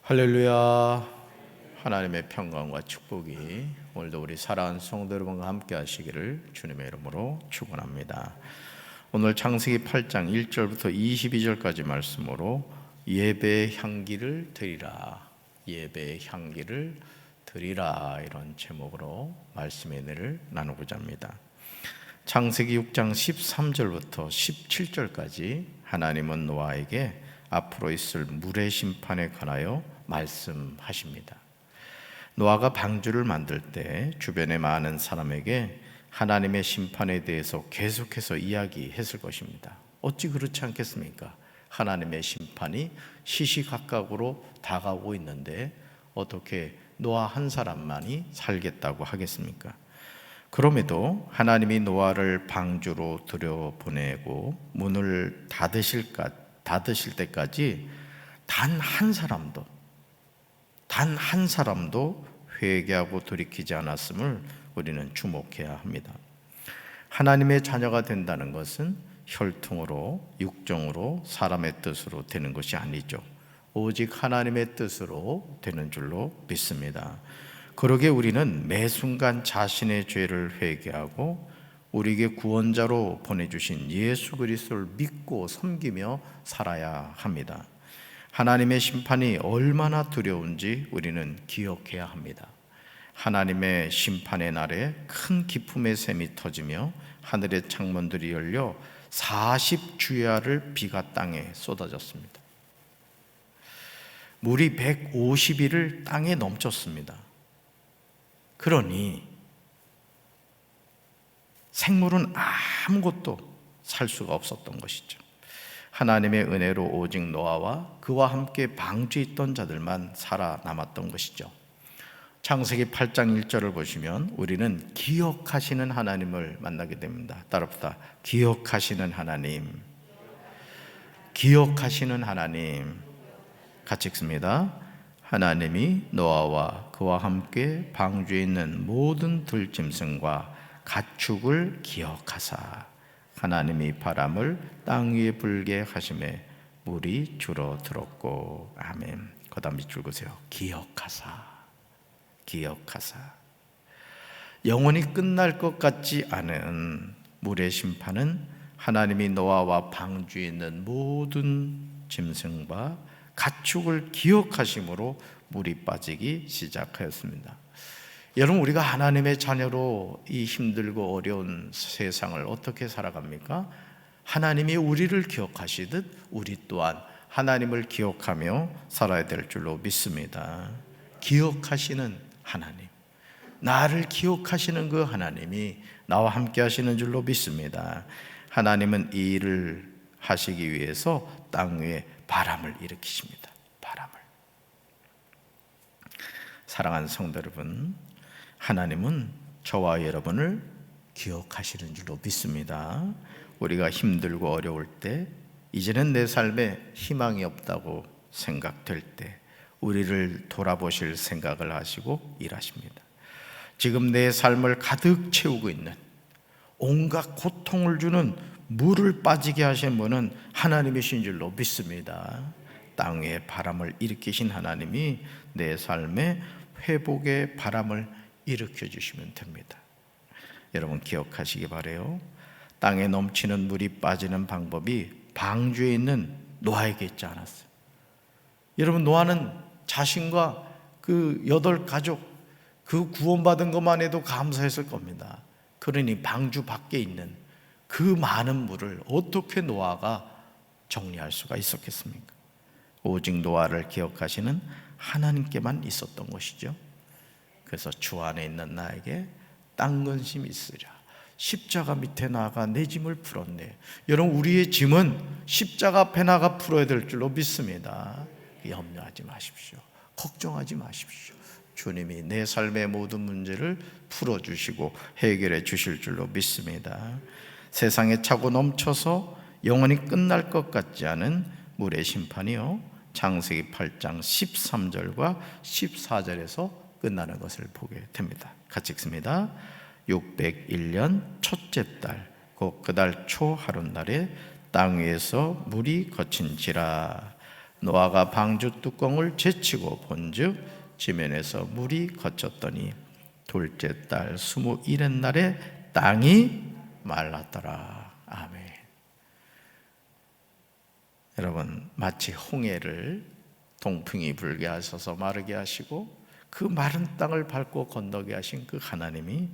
할렐루야. 하나님의 평강과 축복이 오늘도 우리 사랑하는 성도 여러분과 함께 하시기를 주님의 이름으로 축원합니다. 오늘 창세기 8장 1절부터 22절까지 말씀으로 예배의 향기를 드리라, 예배의 향기를 드리라, 이런 제목으로 말씀의 은혜를 나누고자 합니다. 창세기 6장 13절부터 17절까지 하나님은 노아에게 앞으로 있을 물의 심판에 관하여 말씀하십니다. 노아가 방주를 만들 때 주변의 많은 사람에게 하나님의 심판에 대해서 계속해서 이야기했을 것입니다. 어찌 그렇지 않겠습니까? 하나님의 심판이 시시각각으로 다가오고 있는데 어떻게 노아 한 사람만이 살겠다고 하겠습니까? 그럼에도 하나님이 노아를 방주로 들여보내고 문을 닫으실 때까지 단 한 사람도 회개하고 돌이키지 않았음을 우리는 주목해야 합니다. 하나님의 자녀가 된다는 것은 혈통으로, 육정으로, 사람의 뜻으로 되는 것이 아니죠. 오직 하나님의 뜻으로 되는 줄로 믿습니다. 그러기에 우리는 매 순간 자신의 죄를 회개하고 우리에게 구원자로 보내주신 예수 그리스도를 믿고 섬기며 살아야 합니다. 하나님의 심판이 얼마나 두려운지 우리는 기억해야 합니다. 하나님의 심판의 날에 큰 기쁨의 샘이 터지며 하늘의 창문들이 열려 40주야를 비가 땅에 쏟아졌습니다. 물이 150일을 땅에 넘쳤습니다. 그러니 생물은 아무것도 살 수가 없었던 것이죠. 하나님의 은혜로 오직 노아와 그와 함께 방주에 있던 자들만 살아남았던 것이죠. 창세기 8장 1절을 보시면 우리는 기억하시는 하나님을 만나게 됩니다. 따라합시다. 기억하시는 하나님, 기억하시는 하나님. 같이 읽습니다. 하나님이 노아와 그와 함께 방주에 있는 모든 들짐승과 가축을 기억하사 하나님이 바람을 땅 위에 불게 하심에 물이 줄어들었고. 아멘. 그 다음 밑줄 그으세요. 기억하사, 기억하사. 영원히 끝날 것 같지 않은 물의 심판은 하나님이 노아와 방주에 있는 모든 짐승과 가축을 기억하심으로 물이 빠지기 시작하였습니다. 여러분, 우리가 하나님의 자녀로 이 힘들고 어려운 세상을 어떻게 살아갑니까? 하나님이 우리를 기억하시듯 우리 또한 하나님을 기억하며 살아야 될 줄로 믿습니다. 기억하시는 하나님, 나를 기억하시는 그 하나님이 나와 함께 하시는 줄로 믿습니다. 하나님은 이 일을 하시기 위해서 땅 위에 바람을 일으키십니다. 바람을. 사랑하는 성도 여러분, 하나님은 저와 여러분을 기억하시는 줄로 믿습니다. 우리가 힘들고 어려울 때, 이제는 내 삶에 희망이 없다고 생각될 때 우리를 돌아보실 생각을 하시고 일하십니다. 지금 내 삶을 가득 채우고 있는 온갖 고통을 주는 물을 빠지게 하신 분은 하나님이신 줄로 믿습니다. 땅 위에 바람을 일으키신 하나님이 내 삶에 회복의 바람을 일으켜 주시면 됩니다. 여러분 기억하시기 바라요. 땅에 넘치는 물이 빠지는 방법이 방주에 있는 노아에게 있지 않았어요. 여러분, 노아는 자신과 그 8가족, 그 구원받은 것만 해도 감사했을 겁니다. 그러니 방주 밖에 있는 그 많은 물을 어떻게 노아가 정리할 수가 있었겠습니까? 오직 노아를 기억하시는 하나님께만 있었던 것이죠. 그래서 주 안에 있는 나에게 땅 근심이 있으랴. 십자가 밑에 나가 내 짐을 풀었네. 여러분, 우리의 짐은 십자가 앞에 나가 풀어야 될 줄로 믿습니다. 염려하지 마십시오. 걱정하지 마십시오. 주님이 내 삶의 모든 문제를 풀어주시고 해결해 주실 줄로 믿습니다. 세상에 차고 넘쳐서 영원히 끝날 것 같지 않은 물의 심판이요, 창세기 8장 13절과 14절에서 끝나는 것을 보게 됩니다. 같이 읽습니다. 601년 첫째 달 곧 그 달 초 하룻날에 땅 위에서 물이 거친지라. 노아가 방주 뚜껑을 제치고 본즉 지면에서 물이 거쳤더니 둘째 달 21의 날에 땅이 말랐더라. 아멘. 여러분, 마치 홍해를 동풍이 불게 하셔서 마르게 하시고 그 마른 땅을 밟고 건너게 하신 그 하나님이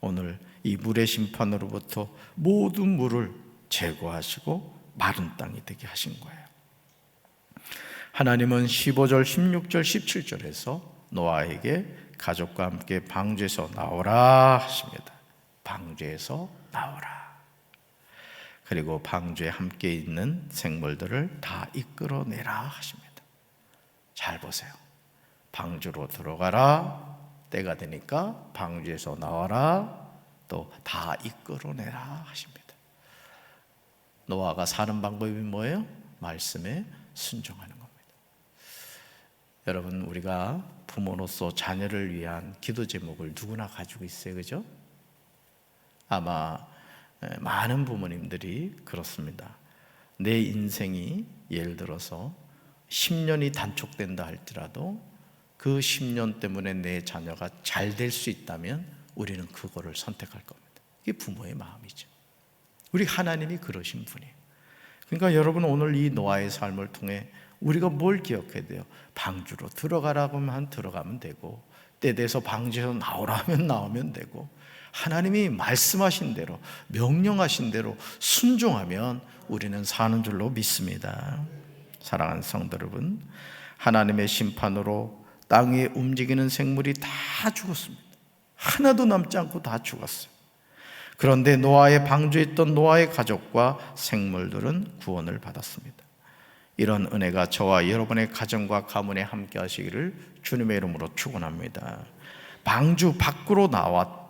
오늘 이 물의 심판으로부터 모든 물을 제거하시고 마른 땅이 되게 하신 거예요. 하나님은 15절, 16절, 17절에서 노아에게 가족과 함께 방주에서 나오라 하십니다. 방주에서 나오라. 그리고 방주에 함께 있는 생물들을 다 이끌어내라 하십니다. 잘 보세요. 방주로 들어가라, 때가 되니까 방주에서 나와라, 또 다 이끌어내라 하십니다. 노아가 사는 방법이 뭐예요? 말씀에 순종하는 겁니다. 여러분, 우리가 부모로서 자녀를 위한 기도 제목을 누구나 가지고 있어요, 그죠? 아마 많은 부모님들이 그렇습니다. 내 인생이 예를 들어서 10년이 단축된다 할지라도 그 10년 때문에 내 자녀가 잘 될 수 있다면 우리는 그거를 선택할 겁니다. 이게 부모의 마음이죠. 우리 하나님이 그러신 분이에요. 그러니까 여러분, 오늘 이 노아의 삶을 통해 우리가 뭘 기억해야 돼요? 방주로 들어가라고 하면 들어가면 되고, 때 돼서 방주에서 나오라 하면 나오면 되고, 하나님이 말씀하신 대로, 명령하신 대로 순종하면 우리는 사는 줄로 믿습니다. 사랑하는 성도 여러분, 하나님의 심판으로 땅 위에 움직이는 생물이 다 죽었습니다. 하나도 남지 않고 다 죽었어요. 그런데 노아의 방주에 있던 노아의 가족과 생물들은 구원을 받았습니다. 이런 은혜가 저와 여러분의 가정과 가문에 함께 하시기를 주님의 이름으로 축원합니다. 방주 밖으로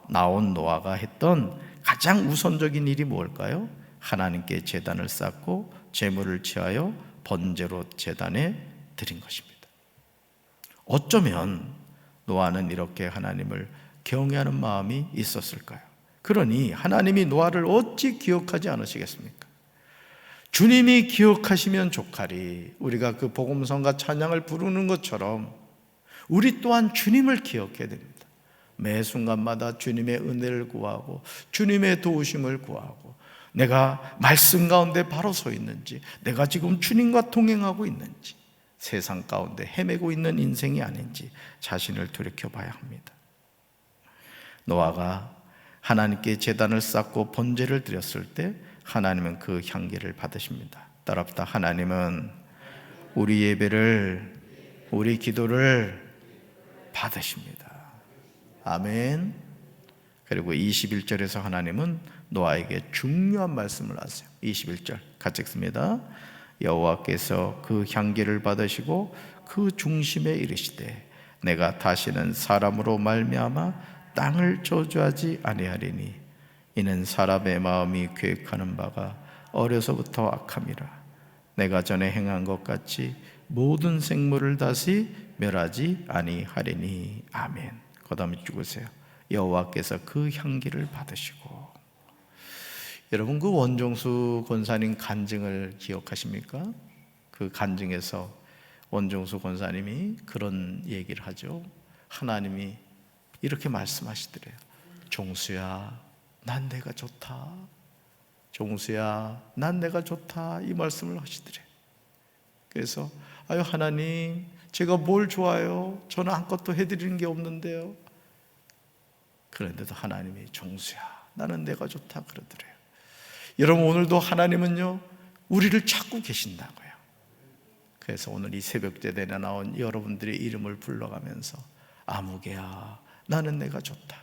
나온 노아가 했던 가장 우선적인 일이 뭘까요? 하나님께 제단을 쌓고 제물을 취하여 번제로 제단에 드린 것입니다. 어쩌면 노아는 이렇게 하나님을 경외하는 마음이 있었을까요? 그러니 하나님이 노아를 어찌 기억하지 않으시겠습니까? 주님이 기억하시면 좋가리. 우리가 그 복음성가 찬양을 부르는 것처럼 우리 또한 주님을 기억해야 됩니다. 매 순간마다 주님의 은혜를 구하고 주님의 도우심을 구하고, 내가 말씀 가운데 바로 서 있는지, 내가 지금 주님과 동행하고 있는지, 세상 가운데 헤매고 있는 인생이 아닌지 자신을 돌이켜봐야 합니다. 노아가 하나님께 제단을 쌓고 번제를 드렸을 때 하나님은 그 향기를 받으십니다. 따라합시다. 하나님은 우리 예배를, 우리 기도를 받으십니다. 아멘. 그리고 21절에서 하나님은 노아에게 중요한 말씀을 하세요. 21절 같이 읽습니다. 여호와께서 그 향기를 받으시고 그 중심에 이르시되 내가 다시는 사람으로 말미암아 땅을 저주하지 아니하리니 이는 사람의 마음이 계획하는 바가 어려서부터 악함이라. 내가 전에 행한 것 같이 모든 생물을 다시 멸하지 아니하리니. 아멘. 그 다음에 죽으세요. 여호와께서 그 향기를 받으시고. 여러분, 그 원종수 권사님 간증을 기억하십니까? 그 간증에서 원종수 권사님이 그런 얘기를 하죠. 하나님이 이렇게 말씀하시더래요. 종수야, 난 내가 좋다. 종수야, 난 내가 좋다. 이 말씀을 하시더래요. 그래서 아유 하나님, 제가 뭘 좋아요? 저는 아무것도 해드리는 게 없는데요. 그런데도 하나님이 종수야, 나는 내가 좋다 그러더래요. 여러분, 오늘도 하나님은요 우리를 찾고 계신다고요. 그래서 오늘 이 새벽제대에 나온 여러분들의 이름을 불러가면서 아무개야, 나는 내가 좋다.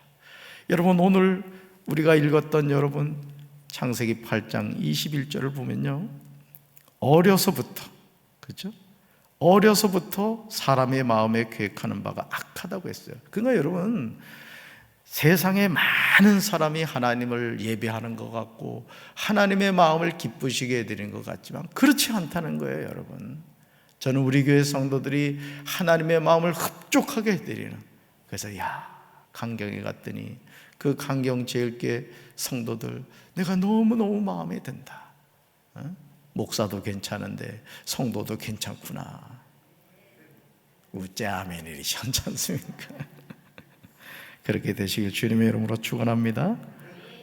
여러분, 오늘 우리가 읽었던 여러분 창세기 8장 21절을 보면요, 어려서부터, 그렇죠? 어려서부터 사람의 마음에 계획하는 바가 악하다고 했어요. 그러니까 여러분, 세상에 많은 사람이 하나님을 예배하는 것 같고 하나님의 마음을 기쁘시게 해드리는 것 같지만 그렇지 않다는 거예요. 여러분, 저는 우리 교회 성도들이 하나님의 마음을 흡족하게 해드리는, 그래서 강경에 갔더니 그 강경 제일교회 성도들 내가 너무너무 마음에 든다. 목사도 괜찮은데 성도도 괜찮구나. 우째 아멘이 괜찮지 않습니까? 그렇게 되시길 주님의 이름으로 축원합니다.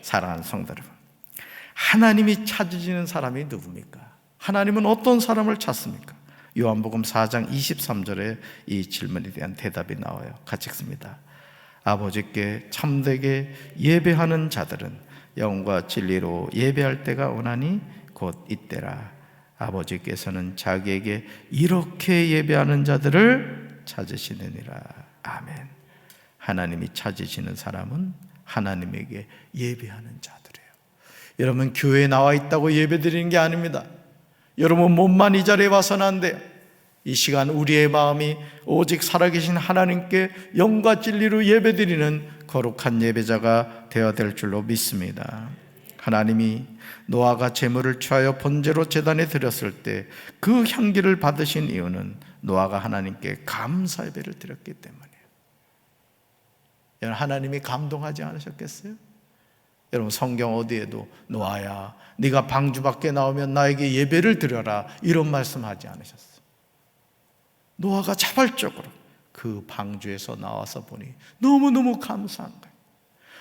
사랑하는 성도 여러분, 하나님이 찾으시는 사람이 누굽니까? 하나님은 어떤 사람을 찾습니까? 요한복음 4장 23절에 이 질문에 대한 대답이 나와요. 같이 읽습니다. 아버지께 참되게 예배하는 자들은 영과 진리로 예배할 때가 오나니 곧 이때라. 아버지께서는 자기에게 이렇게 예배하는 자들을 찾으시느니라. 아멘. 하나님이 찾으시는 사람은 하나님에게 예배하는 자들이에요. 여러분, 교회에 나와 있다고 예배드리는 게 아닙니다. 여러분 몸만 이 자리에 와서는 안 돼요. 이 시간 우리의 마음이 오직 살아계신 하나님께 영과 진리로 예배드리는 거룩한 예배자가 되어야 될 줄로 믿습니다. 하나님이 노아가 제물을 취하여 번제로 제단에 드렸을 때 그 향기를 받으신 이유는 노아가 하나님께 감사 예배를 드렸기 때문이에요. 여러분, 하나님이 감동하지 않으셨겠어요? 여러분, 성경 어디에도 노아야 네가 방주 밖에 나오면 나에게 예배를 드려라 이런 말씀하지 않으셨어요. 노아가 자발적으로 그 방주에서 나와서 보니 너무너무 감사한 거예요.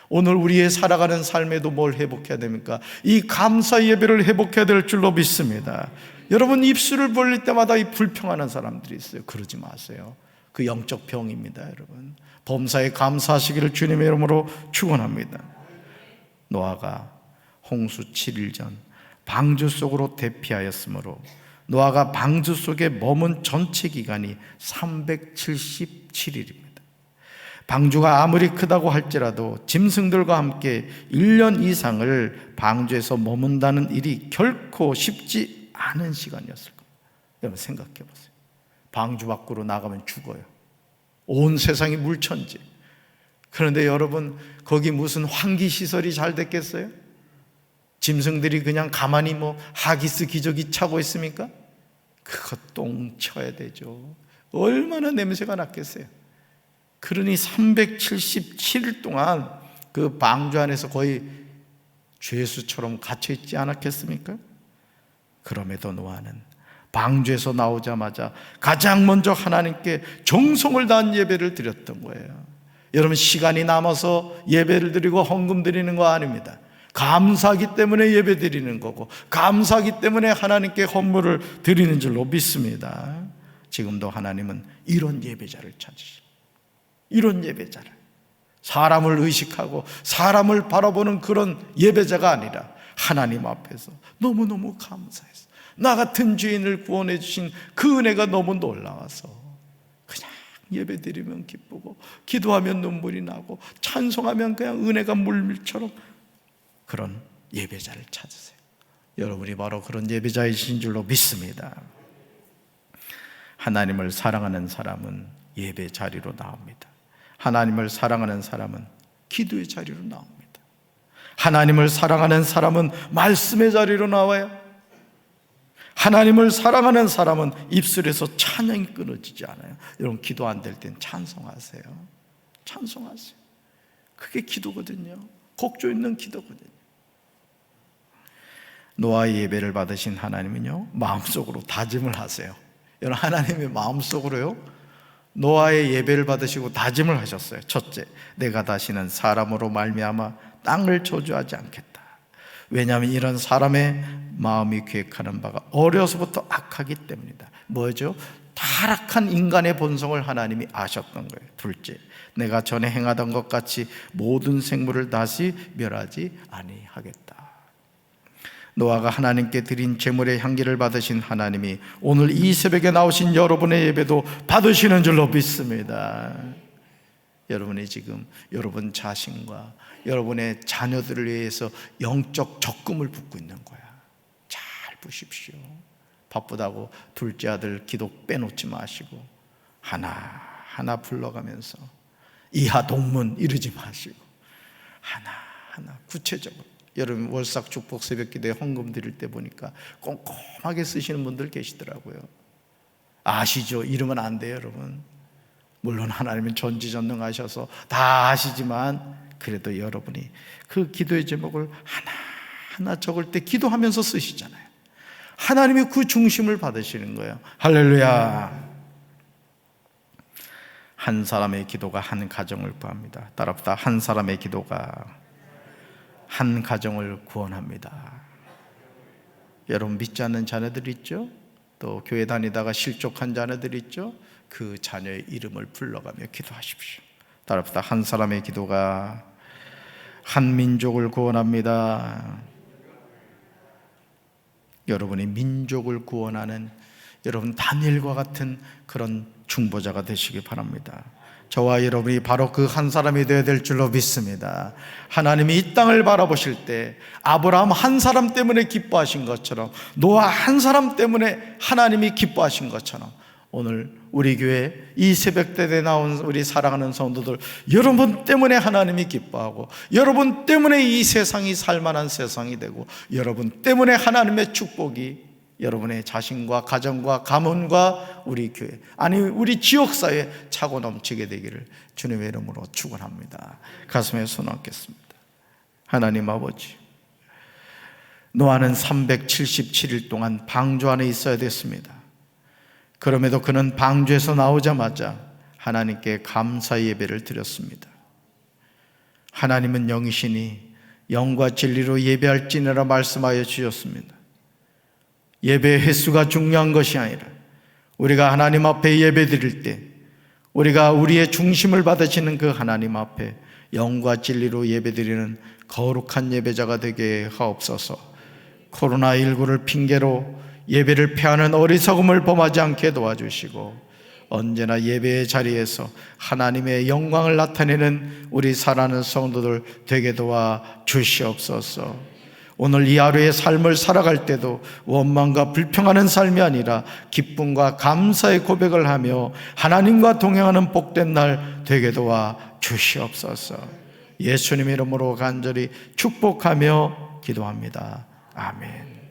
오늘 우리의 살아가는 삶에도 뭘 회복해야 됩니까? 이 감사 예배를 회복해야 될 줄로 믿습니다. 여러분, 입술을 벌릴 때마다 이 불평하는 사람들이 있어요. 그러지 마세요. 그 영적 병입니다. 여러분, 범사에 감사하시기를 주님의 이름으로 축원합니다. 노아가 홍수 7일 전 방주 속으로 대피하였으므로 노아가 방주 속에 머문 전체 기간이 377일입니다. 방주가 아무리 크다고 할지라도 짐승들과 함께 1년 이상을 방주에서 머문다는 일이 결코 쉽지 않은 시간이었을 겁니다. 여러분, 생각해 보세요. 방주 밖으로 나가면 죽어요. 온 세상이 물천지. 그런데 여러분, 거기 무슨 환기시설이 잘 됐겠어요? 짐승들이 그냥 가만히 하기스 기저귀 차고 있습니까? 그거 똥 쳐야 되죠. 얼마나 냄새가 났겠어요. 그러니 377일 동안 그 방주 안에서 거의 죄수처럼 갇혀 있지 않았겠습니까? 그럼에도 노아는 방주에서 나오자마자 가장 먼저 하나님께 정성을 다한 예배를 드렸던 거예요. 여러분, 시간이 남아서 예배를 드리고 헌금 드리는 거 아닙니다. 감사하기 때문에 예배 드리는 거고, 감사하기 때문에 하나님께 헌물을 드리는 줄로 믿습니다. 지금도 하나님은 이런 예배자를 찾으시고, 이런 예배자를, 사람을 의식하고 사람을 바라보는 그런 예배자가 아니라 하나님 앞에서 너무너무 감사해서 나 같은 죄인을 구원해 주신 그 은혜가 너무 놀라워서 그냥 예배드리면 기쁘고, 기도하면 눈물이 나고, 찬송하면 그냥 은혜가 물밀처럼, 그런 예배자를 찾으세요. 여러분이 바로 그런 예배자이신 줄로 믿습니다. 하나님을 사랑하는 사람은 예배 자리로 나옵니다. 하나님을 사랑하는 사람은 기도의 자리로 나옵니다. 하나님을 사랑하는 사람은 말씀의 자리로 나와요. 하나님을 사랑하는 사람은 입술에서 찬양이 끊어지지 않아요. 여러분, 기도 안 될 땐 찬송하세요. 찬송하세요. 그게 기도거든요. 곡조 있는 기도거든요. 노아의 예배를 받으신 하나님은요, 마음속으로 다짐을 하세요. 여러분, 하나님의 마음속으로요, 노아의 예배를 받으시고 다짐을 하셨어요. 첫째, 내가 다시는 사람으로 말미암아 땅을 저주하지 않겠다. 왜냐하면 이런 사람의 마음이 계획하는 바가 어려서부터 악하기 때문이다. 뭐죠? 타락한 인간의 본성을 하나님이 아셨던 거예요. 둘째, 내가 전에 행하던 것 같이 모든 생물을 다시 멸하지 아니하겠다. 노아가 하나님께 드린 제물의 향기를 받으신 하나님이 오늘 이 새벽에 나오신 여러분의 예배도 받으시는 줄로 믿습니다. 여러분이 지금 여러분 자신과 여러분의 자녀들을 위해서 영적 적금을 붓고 있는 거야. 잘 보십시오. 바쁘다고 둘째 아들 기도 빼놓지 마시고 하나하나 불러가면서 이하 동문 이러지 마시고 하나하나 구체적으로, 여러분 월삭 축복 새벽기도에 헌금 드릴 때 보니까 꼼꼼하게 쓰시는 분들 계시더라고요. 아시죠? 이러면 안 돼요, 여러분. 물론 하나님은 전지전능하셔서 다 아시지만 그래도 여러분이 그 기도의 제목을 하나하나 적을 때 기도하면서 쓰시잖아요. 하나님이 그 중심을 받으시는 거예요. 할렐루야. 한 사람의 기도가 한 가정을 구합니다. 따라합시다. 한 사람의 기도가 한 가정을 구원합니다. 여러분 믿지 않는 자녀들 있죠? 또 교회 다니다가 실족한 자녀들 있죠? 그 자녀의 이름을 불러가며 기도하십시오. 따라합시다. 한 사람의 기도가 한 민족을 구원합니다. 여러분이 민족을 구원하는 여러분 다니엘과 같은 그런 중보자가 되시기 바랍니다. 저와 여러분이 바로 그 한 사람이 되어야 될 줄로 믿습니다. 하나님이 이 땅을 바라보실 때 아브라함 한 사람 때문에 기뻐하신 것처럼, 노아 한 사람 때문에 하나님이 기뻐하신 것처럼, 오늘 우리 교회 이 새벽때에 나온 우리 사랑하는 성도들, 여러분 때문에 하나님이 기뻐하고, 여러분 때문에 이 세상이 살만한 세상이 되고, 여러분 때문에 하나님의 축복이 여러분의 자신과 가정과 가문과 우리 교회, 아니 우리 지역사회에 차고 넘치게 되기를 주님의 이름으로 축원합니다. 가슴에 손 얹겠습니다. 하나님 아버지, 노아는 377일 동안 방주 안에 있어야 됐습니다. 그럼에도 그는 방주에서 나오자마자 하나님께 감사 예배를 드렸습니다. 하나님은 영이시니 영과 진리로 예배할지니라 말씀하여 주셨습니다. 예배의 횟수가 중요한 것이 아니라 우리가 하나님 앞에 예배 드릴 때 우리가 우리의 중심을 받으시는 그 하나님 앞에 영과 진리로 예배 드리는 거룩한 예배자가 되게 하옵소서. 코로나19를 핑계로 예배를 패하는 어리석음을 범하지 않게 도와주시고, 언제나 예배의 자리에서 하나님의 영광을 나타내는 우리 사랑하는 성도들 되게 도와 주시옵소서. 오늘 이 하루의 삶을 살아갈 때도 원망과 불평하는 삶이 아니라 기쁨과 감사의 고백을 하며 하나님과 동행하는 복된 날 되게 도와 주시옵소서. 예수님 이름으로 간절히 축복하며 기도합니다. 아멘.